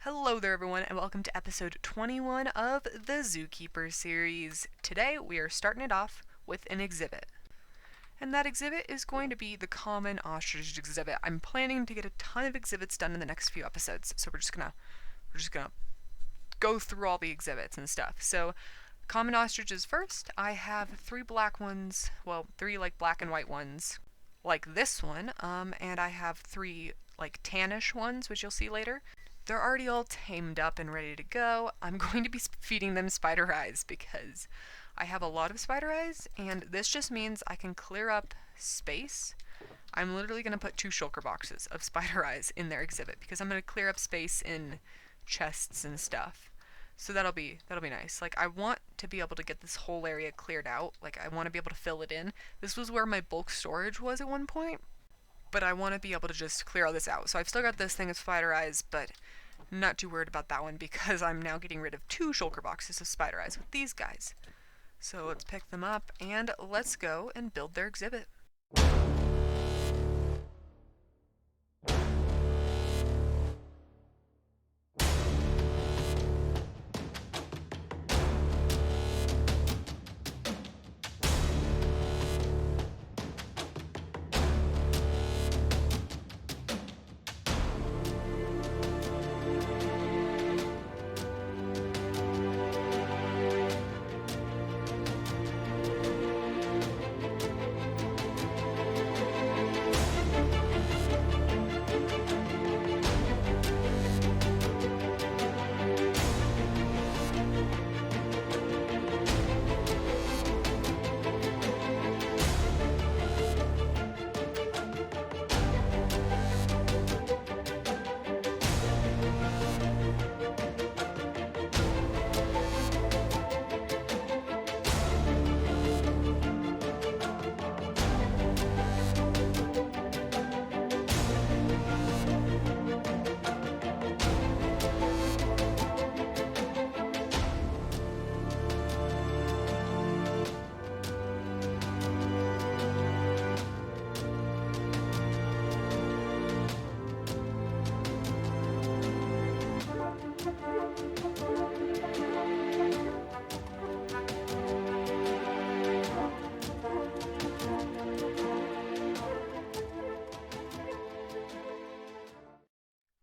Hello there everyone and welcome to episode 21 of the ZooKeeper series. Today we are starting it off with an exhibit. And that exhibit is going to be the common ostrich exhibit. I'm planning to get a ton of exhibits done in the next few episodes, so we're just gonna go through all the exhibits and stuff. So common ostriches first. I have three black ones, well, three like black and white ones, like this one, and I have three like tannish ones, which you'll see later. They're already all tamed up and ready to go. I'm going to be feeding them spider eyes because I have a lot of spider eyes, and this just means I can clear up space. I'm literally going to put 2 shulker boxes of spider eyes in their exhibit because I'm going to clear up space in chests and stuff. So that'll be nice. Like, I want to be able to get this whole area cleared out. Like, I want to be able to fill it in. This was where my bulk storage was at one point, but I want to be able to just clear all this out. So I've still got this thing of spider eyes, but I'm not too worried about that one because I'm now getting rid of 2 shulker boxes of spider eyes with these guys. So let's pick them up and let's go and build their exhibit.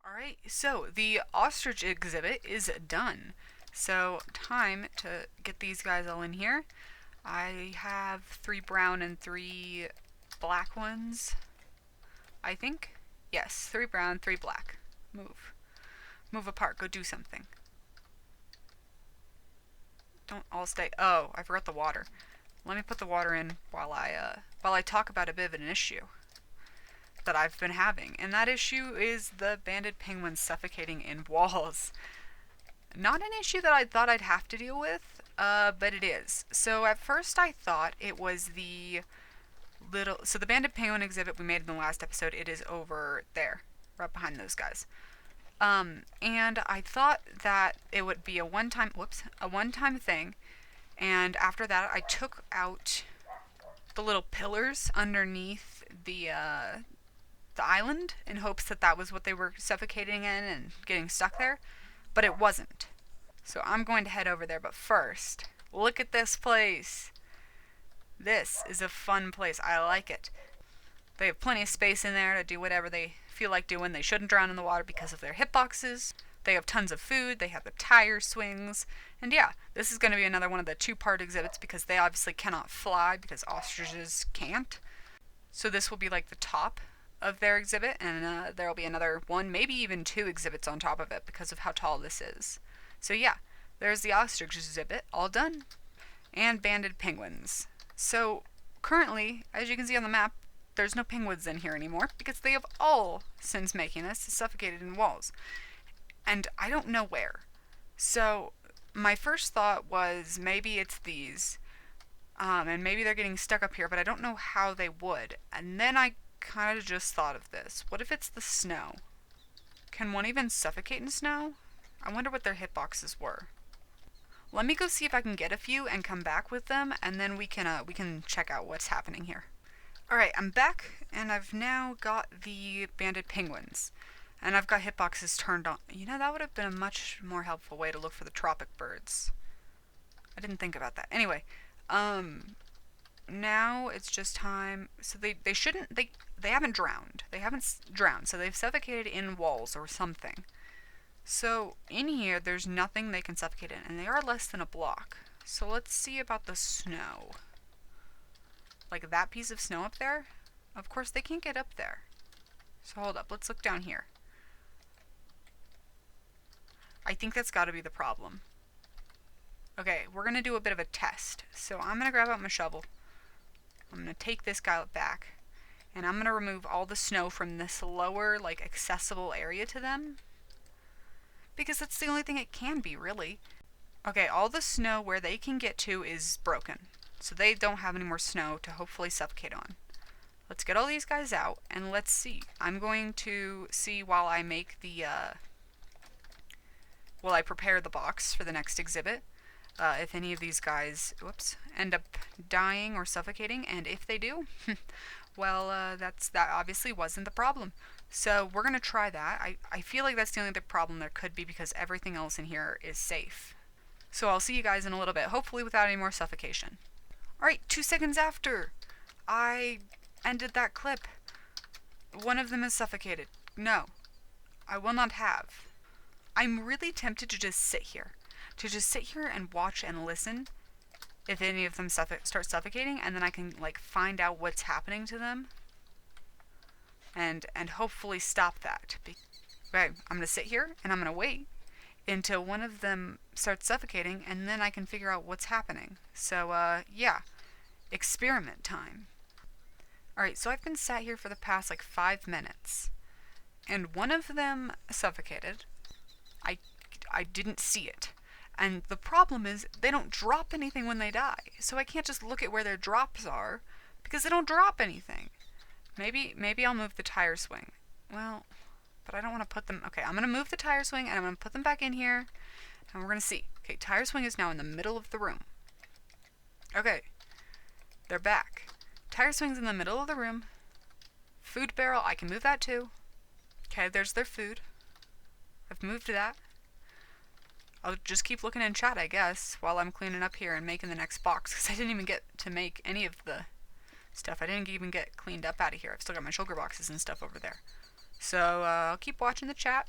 Alright, so the ostrich exhibit is done. So time to get these guys all in here. I have 3 brown and 3 black ones, I think. Yes, 3 brown, 3 black. Move apart, go do something. Don't all stay. Oh, I forgot the water. Let me put the water in while I talk about a bit of an issue that I've been having, and that issue is the banded penguins suffocating in walls. Not an issue that I thought I'd have to deal with, but it is. So at first I thought it was the banded penguin exhibit we made in the last episode, it is over there, right behind those guys. And I thought that it would be a one-time thing, and after that I took out the little pillars underneath the island in hopes that that was what they were suffocating in and getting stuck there, but it wasn't. So I'm going to head over there, but first, look at this place. This is a fun place. I like it. They have plenty of space in there to do whatever they feel like doing. They shouldn't drown in the water because of their hitboxes. They have tons of food. They have the tire swings. And yeah, this is going to be another one of the 2-part exhibits because they obviously cannot fly because ostriches can't. So this will be like the top of their exhibit, and there will be another 1, maybe even 2 exhibits on top of it because of how tall this is. So yeah, there's the ostrich exhibit, all done. And banded penguins. So currently, as you can see on the map, there's no penguins in here anymore because they have all, since making this, suffocated in walls. And I don't know where. So my first thought was maybe it's these, and maybe they're getting stuck up here, but I don't know how they would. And then I kind of just thought of this. What if it's the snow? Can one even suffocate in snow? I wonder what their hitboxes were. Let me go see if I can get a few and come back with them, and then we can check out what's happening here. Alright, I'm back, and I've now got the banded penguins. And I've got hitboxes turned on. You know, that would have been a much more helpful way to look for the tropic birds. I didn't think about that. Anyway, now it's just time. So they shouldn't, they haven't drowned. They haven't drowned, so they've suffocated in walls or something. So in here, there's nothing they can suffocate in, and they are less than a block. So let's see about the snow. Like that piece of snow up there? Of course, they can't get up there. So hold up, let's look down here. I think that's got to be the problem. Okay, we're going to do a bit of a test. So I'm going to grab out my shovel. I'm going to take this guy back. And I'm going to remove all the snow from this lower, like, accessible area to them. Because that's the only thing it can be, really. Okay, all the snow where they can get to is broken. So they don't have any more snow to hopefully suffocate on. Let's get all these guys out, and let's see. I'm going to see while I make the, while I prepare the box for the next exhibit, if any of these guys, end up dying or suffocating, and if they do, well, that obviously wasn't the problem. So we're going to try that. I feel like that's the only other problem there could be because everything else in here is safe. So I'll see you guys in a little bit, hopefully without any more suffocation. Alright, 2 seconds after I ended that clip, one of them is suffocated. No, I will not have. I'm really tempted to just sit here. To just sit here and watch and listen if any of them start suffocating, and then I can, like, find out what's happening to them. And hopefully stop that. Okay, I'm going to sit here, and I'm going to wait until one of them starts suffocating, and then I can figure out what's happening. So, yeah. Experiment time. Alright, so I've been sat here for the past, like, 5 minutes. And one of them suffocated. I didn't see it. And the problem is, they don't drop anything when they die. So I can't just look at where their drops are, because they don't drop anything. Maybe I'll move the tire swing. Well, but I don't want to put them... Okay, I'm going to move the tire swing, and I'm going to put them back in here, and we're going to see. Okay, tire swing is now in the middle of the room. Okay, they're back. Tire swing's in the middle of the room. Food barrel, I can move that too. Okay, there's their food. I've moved that. I'll just keep looking in chat, I guess, while I'm cleaning up here and making the next box, because I didn't even get to make any of the stuff. I didn't even get cleaned up out of here. I've still got my shulker boxes and stuff over there. So, I'll keep watching the chat.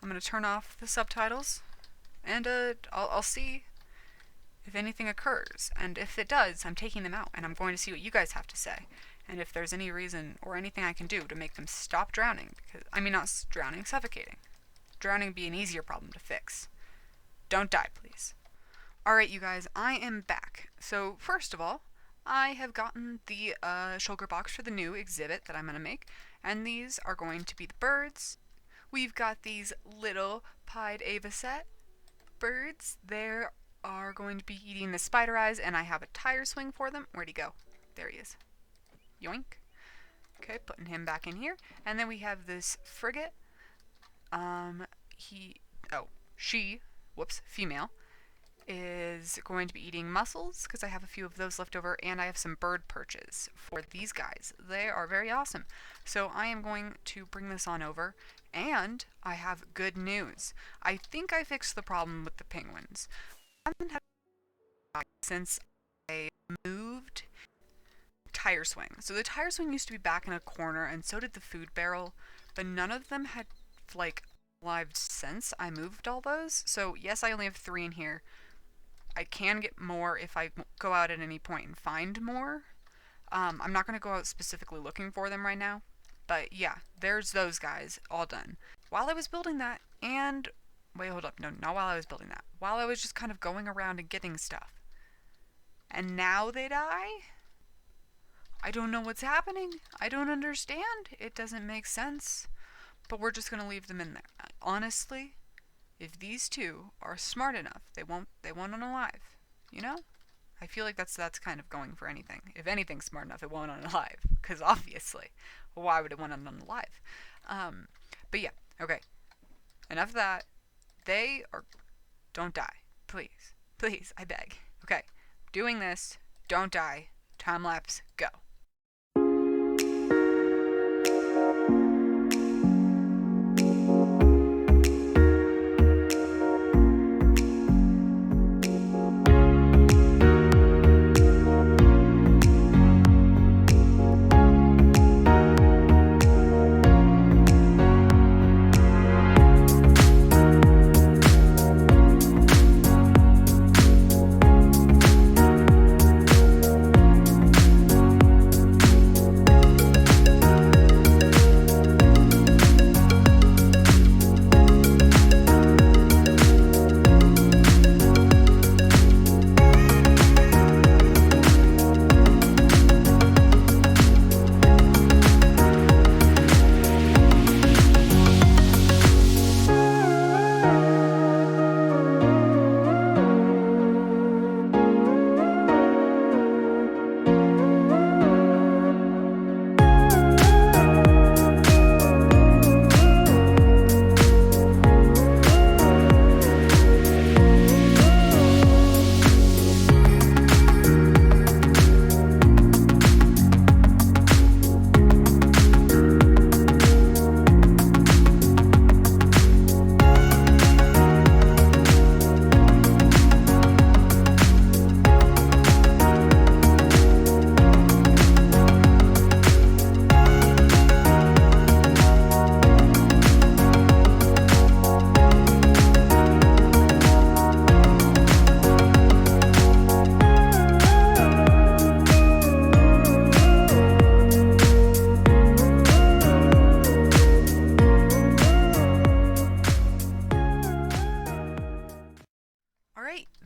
I'm going to turn off the subtitles, and I'll see if anything occurs. And if it does, I'm taking them out, and I'm going to see what you guys have to say. And if there's any reason or anything I can do to make them stop drowning. Because, I mean, not drowning, suffocating. Drowning would be an easier problem to fix. Don't die, please. Alright, you guys, I am back. So, first of all, I have gotten the shulker box for the new exhibit that I'm going to make. And these are going to be the birds. We've got these little pied avocet birds. They are going to be eating the spider eyes, and I have a tire swing for them. Where'd he go? There he is. Yoink. Okay, putting him back in here. And then we have this frigate. She, female, is going to be eating mussels, because I have a few of those left over, and I have some bird perches for these guys. They are very awesome. So I am going to bring this on over, and I have good news. I think I fixed the problem with the penguins. I haven't had since I moved tire swing. So the tire swing used to be back in a corner, and so did the food barrel, but none of them had, like, lived since I moved all those. So yes, I only have 3 in here. I can get more if I go out at any point and find more. I'm not going to go out specifically looking for them right now, but yeah, there's those guys all done. While I was building that, and wait, hold up, no, not while I was building that, while I was just kind of going around and getting stuff, and now they die? I don't know what's happening. I don't understand. It doesn't make sense. But we're just going to leave them in there. Honestly, if these two are smart enough, they won't unalive. You know? I feel like that's kind of going for anything. If anything's smart enough, it won't unalive. Because obviously, why would it want to unalive? But yeah, okay. Enough of that. They are... Don't die. Please. Please, I beg. Okay. Doing this. Don't die. Time lapse. Go.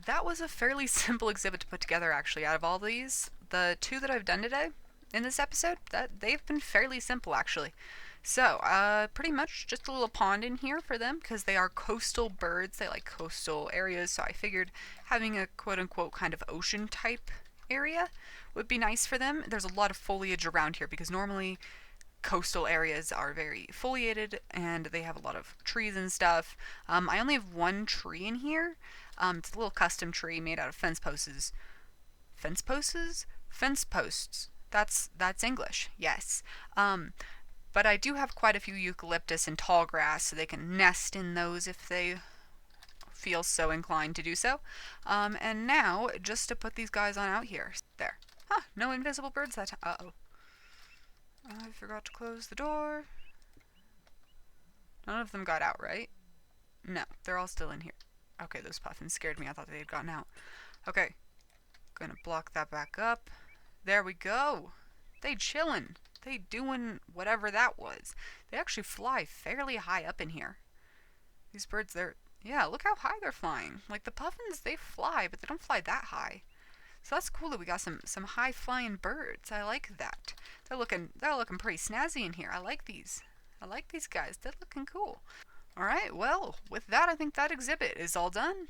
that was a fairly simple exhibit to put together, actually. Out of all these, the two that I've done today in this episode, that they've been fairly simple, actually. So, pretty much just a little pond in here for them because they are coastal birds. They like coastal areas, so I figured having a quote-unquote kind of ocean type area would be nice for them. There's a lot of foliage around here because normally coastal areas are very foliated and they have a lot of trees and stuff. I only have one tree in here. It's a little custom tree made out of fence posts. Fence posts? Fence posts. That's English. Yes. But I do have quite a few eucalyptus and tall grass, so they can nest in those if they feel so inclined to do so. And now, just to put these guys on out here. There. Huh, no invisible birds that time. Uh-oh. I forgot to close the door. None of them got out, right? No, they're all still in here. Okay, those puffins scared me. I thought they had gotten out. Okay. Gonna block that back up. There we go. They chillin'. They doing whatever that was. They actually fly fairly high up in here. These birds, yeah, look how high they're flying. Like the puffins, they fly, but they don't fly that high. So that's cool that we got some high flying birds. I like that. They're looking pretty snazzy in here. I like these. I like these guys. They're looking cool. All right, well, with that, I think that exhibit is all done.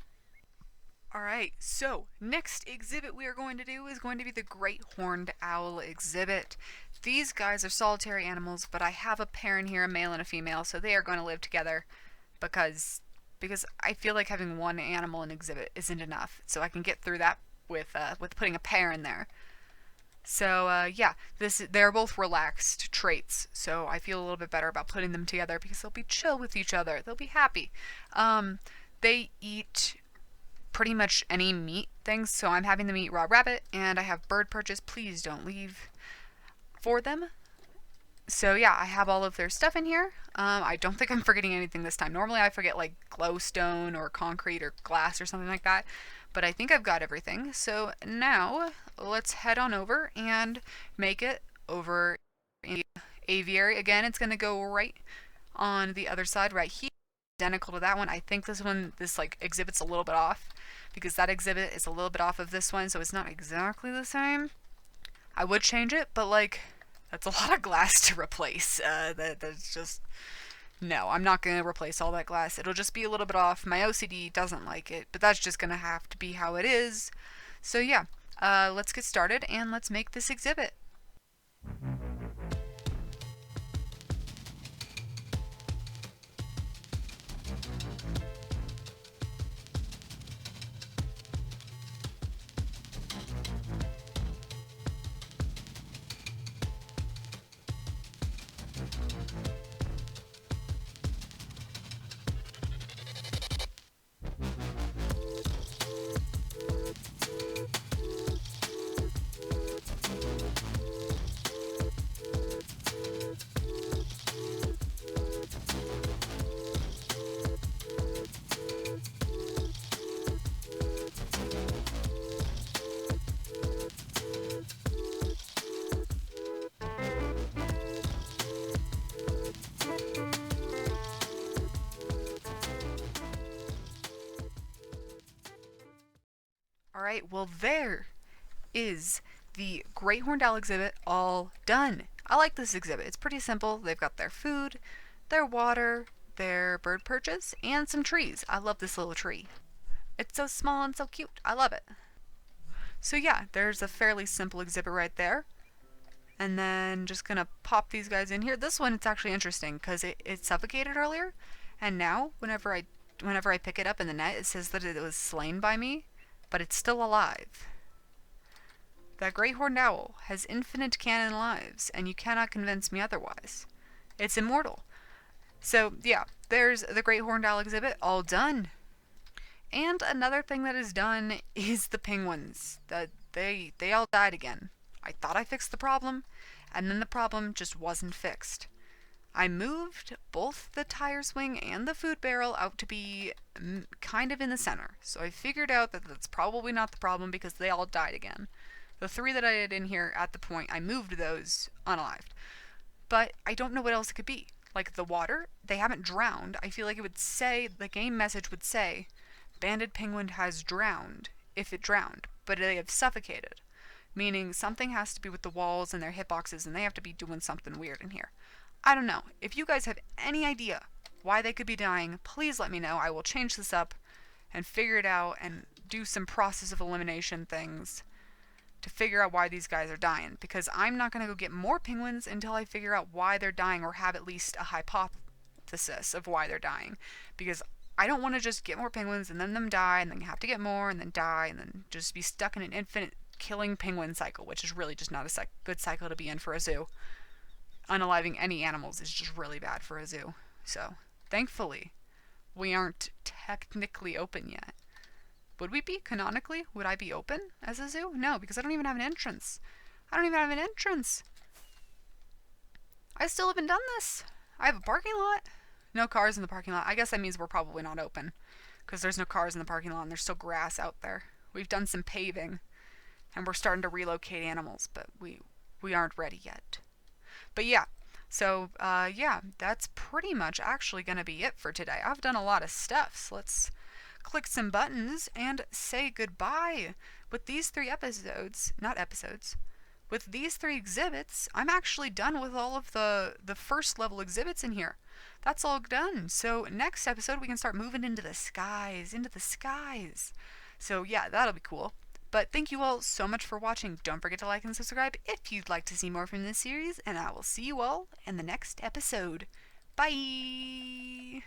Alright, so next exhibit we are going to do is going to be the Great Horned Owl exhibit. These guys are solitary animals, but I have a pair in here, a male and a female, so they are going to live together because I feel like having one animal in exhibit isn't enough. So I can get through that with putting a pair in there. So yeah, they're both relaxed traits, so I feel a little bit better about putting them together because they'll be chill with each other. They'll be happy. They eat pretty much any meat things, so I'm having them eat raw rabbit, and I have bird perches, please don't leave, for them. So yeah, I have all of their stuff in here. I don't think I'm forgetting anything this time. Normally I forget like glowstone or concrete or glass or something like that, but I think I've got everything. So now let's head on over and make it over in the aviary. Again, it's going to go right on the other side right here, identical to that one. I think this like exhibit's a little bit off because that exhibit is a little bit off of this one, so it's not exactly the same. I would change it, but like that's a lot of glass to replace. That's just no, I'm not going to replace all that glass. It'll just be a little bit off. My OCD doesn't like it, but that's just going to have to be how it is. So yeah, let's get started and let's make this exhibit. Alright, well there is the Great Horned Owl exhibit all done. I like this exhibit. It's pretty simple. They've got their food, their water, their bird perches, and some trees. I love this little tree. It's so small and so cute. I love it. So yeah, there's a fairly simple exhibit right there. And then just gonna pop these guys in here. This one, it's actually interesting because it suffocated earlier, and now whenever I pick it up in the net, it says that it was slain by me, but it's still alive. That great horned owl has infinite canon lives, and you cannot convince me otherwise. It's immortal. So yeah, there's the great horned owl exhibit all done. And another thing that is done is the penguins. That they all died again. I thought I fixed the problem, and then the problem just wasn't fixed. I moved both the tire swing and the food barrel out to be kind of in the center. So I figured out that that's probably not the problem because they all died again. The 3 that I had in here at the point, I moved those unalived. But I don't know what else it could be. Like the water, they haven't drowned. I feel like it would say, the game message would say banded penguin has drowned, if it drowned, but they have suffocated. Meaning something has to be with the walls and their hitboxes, and they have to be doing something weird in here. I don't know. If you guys have any idea why they could be dying, please let me know. I will change this up and figure it out and do some process of elimination things to figure out why these guys are dying. Because I'm not going to go get more penguins until I figure out why they're dying or have at least a hypothesis of why they're dying. Because I don't want to just get more penguins and then them die and then have to get more and then die and then just be stuck in an infinite killing penguin cycle, which is really just not a good cycle to be in for a zoo. Unaliving any animals is just really bad for a zoo. So, thankfully, we aren't technically open yet. Would we be canonically? Would I be open as a zoo? No, because I don't even have an entrance. I still haven't done this. I have a parking lot. No cars in the parking lot. I guess that means we're probably not open, because there's no cars in the parking lot and there's still grass out there. We've done some paving, and we're starting to relocate animals, but we aren't ready yet. But yeah, so yeah, that's pretty much actually going to be it for today. I've done a lot of stuff, so let's click some buttons and say goodbye. With these 3 with these 3 exhibits, I'm actually done with all of the first level exhibits in here. That's all done. So next episode we can start moving into the skies. So yeah, that'll be cool. But thank you all so much for watching. Don't forget to like and subscribe if you'd like to see more from this series, and I will see you all in the next episode. Bye!